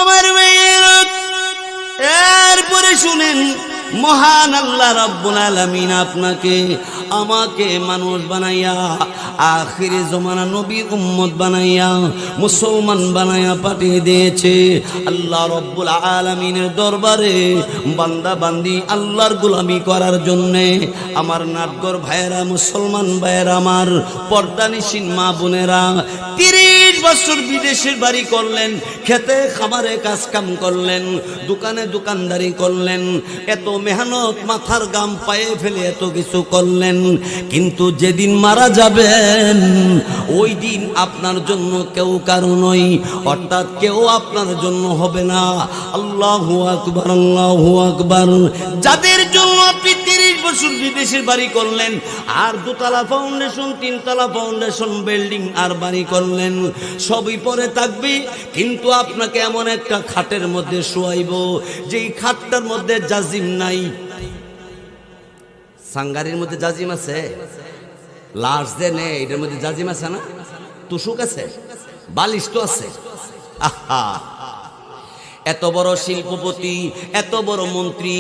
আমার মেয়ের এরপরে শুনেন, মহান আল্লাহ রাব্বুল আলামিন আপনাকে আমাকে মানুষ বানাইয়া আখিরে জমানা নবীর উম্মত বানাইয়া মুসলমান বানাইয়া পাঠিয়ে দিয়েছে। আল্লাহ রাব্বুল আলামিনের দরবারে বান্দা বান্দি আল্লাহর গোলামি করার জন্যে। আমার নাটগর ভাইয়েরা, মুসলমান ভাইয়েরা, আমার পর্দানিসীন মা বোনেরা, 30 বছর বিদেশের বাড়ি করলেন, খেতে খামারে কাজ কাম করলেন, দোকানে দোকানদারি করলেন, এত মেহনত মাথার গাম পায়ে ফেলে এত কিছু করলেন, কিন্তু যেদিন মারা যাবেন ওই দিন আপনার জন্য কেউ কারো নয়, অর্থাৎ কেউ আপনার জন্য হবে না। আল্লাহু আকবার, আল্লাহু আকবার। যাদের জন্য আপনি 30 বছর বিদেশের বাড়ি করলেন, আর 2 তলা ফাউন্ডেশন, 3 তলা ফাউন্ডেশন বিল্ডিং আর বাড়ি করলেন, সবই পরে থাকবে, কিন্তু আপনাকে এমন একটা খাটের মধ্যে শোয়াইব যেই খাটটার মধ্যে জাজিম নাই। সাঙ্গারির মধ্যে জাজিম আছে, লাশ দে নে, এটার মধ্যে জাজিম আছে না, তুষুক আছে, বালিশ তো আছে। আহা, এত বড় শিল্পপতি, এত বড় মন্ত্রী,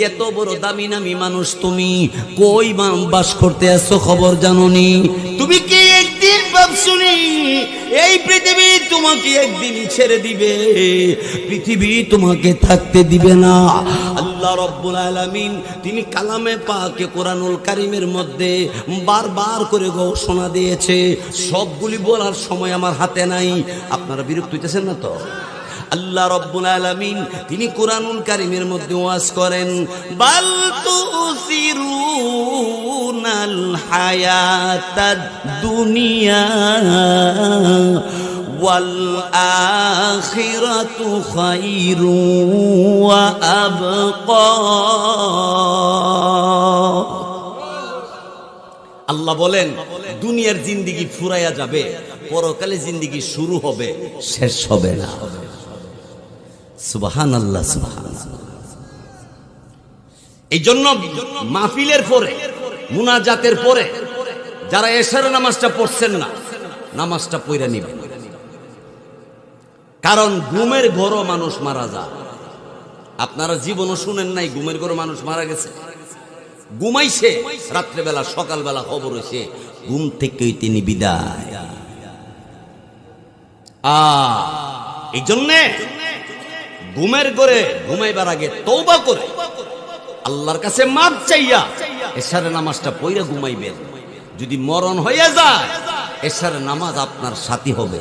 এত বড় দামি নামি মানুষ, তুমি কই বাস করতে আসছো খবর জানোনি? তুমি কি একদিন ভাবছুনি এই পৃথিবী তোমাকে একদিন ছেড়ে দিবে? পৃথিবী তোমাকে থাকতে দিবে না। আল্লাহ রাব্বুল আলামিন তিনি কালামে পাকে কোরআনুল কারীমের মধ্যে বারবার করে ঘোষণা দিয়েছে। সবগুলি বলার সময় আমার হাতে নাই, আপনারা বিরক্ত হইতেছেন না তো? আল্লাহ রাব্বুল আলামিন তিনি কোরআনুল কারীমের মধ্যে ওয়াজ করেন, বাল তুসিরুনাল হায়াতাদ দুনিয়া ওয়াল আখিরাতু খায়রু ওয়া আবকা। আল্লাহ বলেন দুনিয়ার জিন্দেগি ফুরাইয়া যাবে, পরকালে জিন্দেগি শুরু হবে, শেষ হবে না। সুবহানাল্লাহ, সুবহানাল্লাহ। এই জন্য মাহফিলের পরে, মুনাজাতের পরে যারা এশার নামাজটা পড়ছেন না, নামাজটা পড়ে নিবেন, কারণ ঘুমের ঘরও মানুষ মারা যায়। আপনারা জীবনও শুনেন নাই ঘুমের ঘরে মানুষ মারা গেছে, ঘুমাইছে রাত্রেবেলা, সকালবেলা খবর হয়েছে ঘুম থেকেই তিনি বিদায়। এই জন্যে ঘুমের ঘরে ঘুমাইবার আগে তওবা করে আল্লাহর কাছে মাপ চাইয়া এশারের নামাজটা পড়ে ঘুমাইবেন। যদি মরণ হয়ে যায় এশারের নামাজ আপনার সাথী হবে।